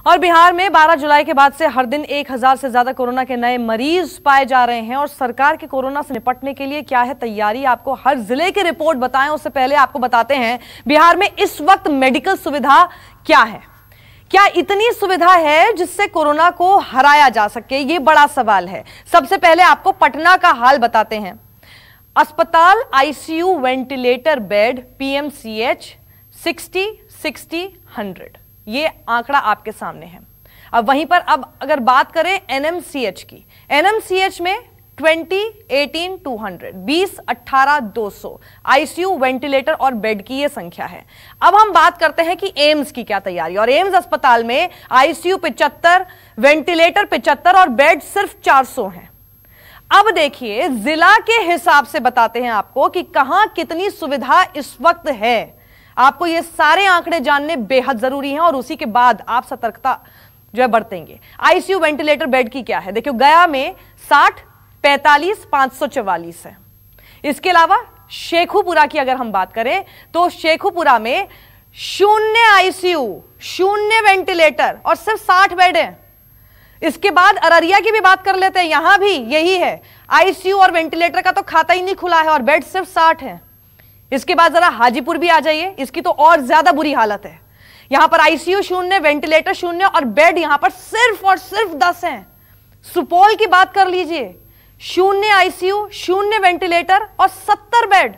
और बिहार में 12 जुलाई के बाद से हर दिन 1000 से ज्यादा कोरोना के नए मरीज पाए जा रहे हैं। और सरकार के कोरोना से निपटने के लिए क्या है तैयारी, आपको हर जिले की रिपोर्ट बताएं उससे पहले आपको बताते हैं बिहार में इस वक्त मेडिकल सुविधा क्या है। क्या इतनी सुविधा है जिससे कोरोना को हराया जा सके, ये बड़ा सवाल है। सबसे पहले आपको पटना का हाल बताते हैं। अस्पताल, आईसीयू, वेंटिलेटर बेड, पीएमसीएच 60-60-100, ये आंकड़ा आपके सामने है। अब वहीं पर अब अगर बात करें एनएमसीएच की, एनएमसीएच में 20-18-200, 20-18-200 आईसीयू, वेंटिलेटर और बेड की ये संख्या है। अब हम बात करते हैं कि एम्स की क्या तैयारी। और एम्स अस्पताल में आईसीयू 75, वेंटिलेटर 75 और बेड सिर्फ 400 हैं। अब देखिए जिला के हिसाब से बताते हैं आपको कि कहां कितनी सुविधा इस वक्त है। आपको ये सारे आंकड़े जानने बेहद जरूरी हैं और उसी के बाद आप सतर्कता जो है बरतेंगे। आईसीयू वेंटिलेटर बेड की क्या है, देखियो गया में 60, 45, 544 है। इसके अलावा शेखुपुरा की अगर हम बात करें तो शेखुपुरा में 0 आईसीयू, 0 वेंटिलेटर और सिर्फ 60 बेड है। इसके बाद अररिया की भी बात कर लेते हैं, यहां भी यही है, आईसीयू और वेंटिलेटर का तो खाता ही नहीं खुला है और बेड सिर्फ 60 है। इसके बाद जरा हाजीपुर भी आ जाइए, इसकी तो और ज्यादा बुरी हालत है। यहां पर आईसीयू 0, वेंटिलेटर 0 और बेड यहां पर सिर्फ और सिर्फ 10 हैं। सुपौल की बात कर लीजिए, 0 आईसीयू, 0 वेंटिलेटर और 70 बेड।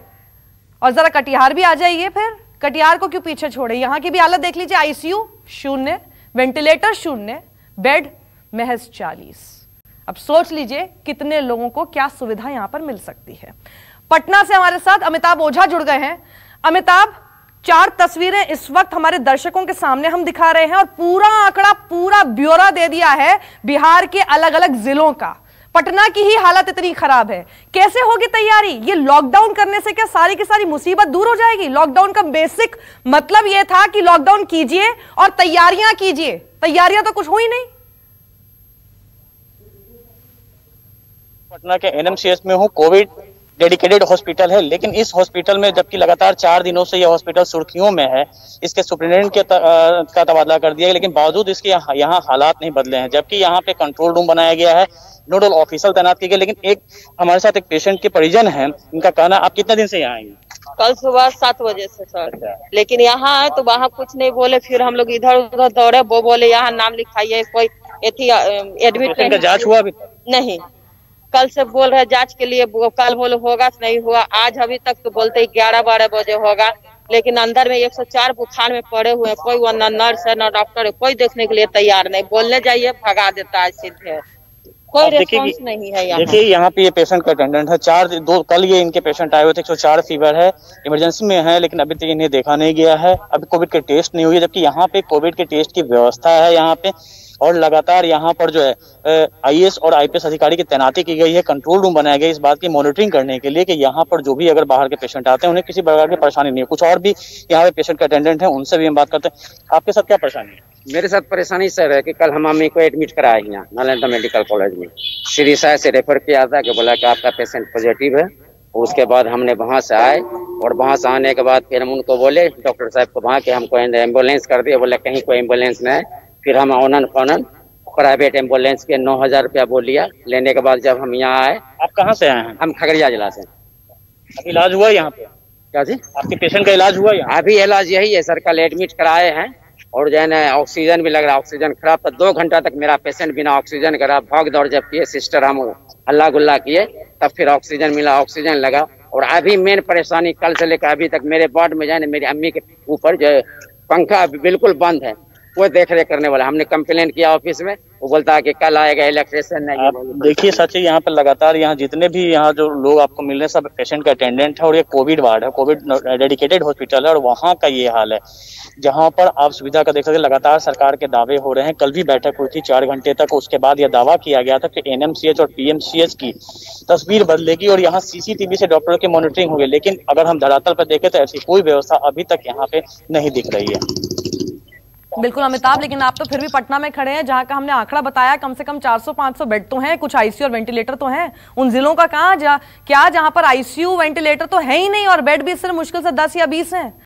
और जरा कटिहार भी आ जाइए, फिर कटिहार को क्यों पीछे छोड़े, यहां की भी हालत देख लीजिए, आईसीयू 0, वेंटिलेटर 0, बेड महज 40। अब सोच लीजिए कितने लोगों को क्या सुविधा यहां पर मिल सकती है। पटना से हमारे साथ अमिताभ ओझा जुड़ गए हैं। अमिताभ, 4 तस्वीरें इस वक्त हमारे दर्शकों के सामने हम दिखा रहे हैं और पूरा आंकड़ा, पूरा ब्यौरा दे दिया है बिहार के अलग अलग जिलों का। पटना की ही हालत इतनी खराब है, कैसे होगी तैयारी? ये लॉकडाउन करने से क्या सारी की सारी मुसीबत दूर हो जाएगी? लॉकडाउन का बेसिक मतलब यह था कि लॉकडाउन कीजिए और तैयारियां कीजिए, तैयारियां तो कुछ हुई नहीं। पटना के एनएमसीएच में हूँ, कोविड डेडिकेटेड हॉस्पिटल है, लेकिन इस हॉस्पिटल में जबकि लगातार 4 दिनों से यह हॉस्पिटल सुर्खियों में है, इसके सुप्रिंटेंडेंट का तबादला कर दिया है, लेकिन बावजूद इसके यहाँ हालात नहीं बदले हैं। जबकि यहाँ पे कंट्रोल रूम बनाया गया है, नोडल ऑफिसर तैनात किए गए, लेकिन एक हमारे साथ एक पेशेंट के परिजन हैं, इनका कहना, आप कितने दिन से यहाँ आएंगे? कल सुबह 7 बजे से सर, लेकिन यहाँ आए तो वहाँ कुछ नहीं बोले, फिर हम लोग इधर उधर दौड़े, वो बोले यहाँ नाम लिखाइए, कोई एडमिट जाँच हुआ अभी नहीं। कल से बोल रहे जांच के लिए, कल बोले होगा, नहीं हुआ। आज अभी तक तो बोलते 11-12 बजे होगा, लेकिन अंदर में 104 बुखार में पड़े हुए हैं, कोई वो ना नर्स है ना डॉक्टर है, कोई देखने के लिए तैयार नहीं। बोलने जाइए भगा देता है सीधे, कोई रिस्पॉन्स नहीं है यहाँ। देखिए यहाँ पे ये पेशेंट का अटेंडेंट है, कल ये इनके पेशेंट आए हुए थे, 104 फीवर है, इमरजेंसी में है, लेकिन अभी तक इन्हें देखा नहीं गया है। अभी कोविड के टेस्ट नहीं हुई, जबकि यहाँ पे कोविड के टेस्ट की व्यवस्था है यहाँ पे, और लगातार यहाँ पर जो है आईएएस और आईपीएस अधिकारी की तैनाती की गई है। कंट्रोल रूम बनाया गया इस बात की मॉनिटरिंग करने के लिए कि यहाँ पर जो भी अगर बाहर के पेशेंट आते हैं उन्हें किसी प्रकार की परेशानी नहीं हो। कुछ और भी यहाँ पे पेशेंट के अटेंडेंट हैं, उनसे भी हम बात करते हैं। आपके साथ क्या परेशानी है? मेरे साथ परेशानी सर है कि कल हम मम्मी को एडमिट कराए यहाँ नालंदा मेडिकल कॉलेज में, श्री साय से रेफर किया था कि बोला कि आपका पेशेंट पॉजिटिव है। उसके बाद हमने वहाँ से आए और वहाँ से आने के बाद फिर हम उनको बोले, डॉक्टर साहब को वहाँ कि हमको एम्बुलेंस कर दिए, बोले कहीं कोई एम्बुलेंस नहीं है। फिर हम ऑनन प्राइवेट एम्बुलेंस के 9000 रुपया बोल लिया। लेने के बाद जब हम यहाँ आए। आप कहाँ से आए हैं? हम खगड़िया जिला से। इलाज हुआ यहाँ पे? क्या जी? आपके पेशेंट का इलाज हुआ यहाँ? अभी इलाज यही है सर, कल एडमिट कराए हैं और जो है ना ऑक्सीजन भी लग रहा है। ऑक्सीजन खराब था, 2 घंटा तक मेरा पेशेंट बिना ऑक्सीजन करा भाग दौड़ जब किए, सिस्टर हम हल्ला गुल्ला किए, तब फिर ऑक्सीजन मिला, ऑक्सीजन लगा। और अभी मेन परेशानी कल से लेकर अभी तक मेरे वार्ड में जाने, मेरी अम्मी के ऊपर जो पंखा बिल्कुल बंद है, कोई देख रेख करने वाला। हमने कंप्लेन किया ऑफिस में, वो बोलता है कि कल आएगा इलेक्ट्रिशियन नहीं। आप देखिए सच है, यहाँ पर लगातार यहाँ जितने भी यहाँ जो लोग आपको मिल रहे हैं सब पेशेंट का अटेंडेंट है, और ये कोविड वार्ड है, कोविड डेडिकेटेड हॉस्पिटल है, और वहाँ का ये हाल है जहाँ पर आप सुविधा का देख सकते हैं। लगातार सरकार के दावे हो रहे हैं, कल भी बैठक हुई थी 4 घंटे तक, उसके बाद यह दावा किया गया था कि एनएमसीएच और पीएमसीएच की तस्वीर बदलेगी और यहाँ सीसीटीवी से डॉक्टरों की मॉनिटरिंग होगी। लेकिन अगर हम धरातल पर देखें तो ऐसी कोई व्यवस्था अभी तक यहाँ पे नहीं दिख रही है। बिल्कुल अमिताभ, लेकिन आप तो फिर भी पटना में खड़े हैं जहां का हमने आंकड़ा बताया, कम से कम 400-500 बेड तो हैं, कुछ आईसीयू और वेंटिलेटर तो हैं। उन जिलों का कहां क्या जहां पर आईसीयू वेंटिलेटर तो है ही नहीं और बेड भी सिर्फ मुश्किल से 10 या 20 हैं।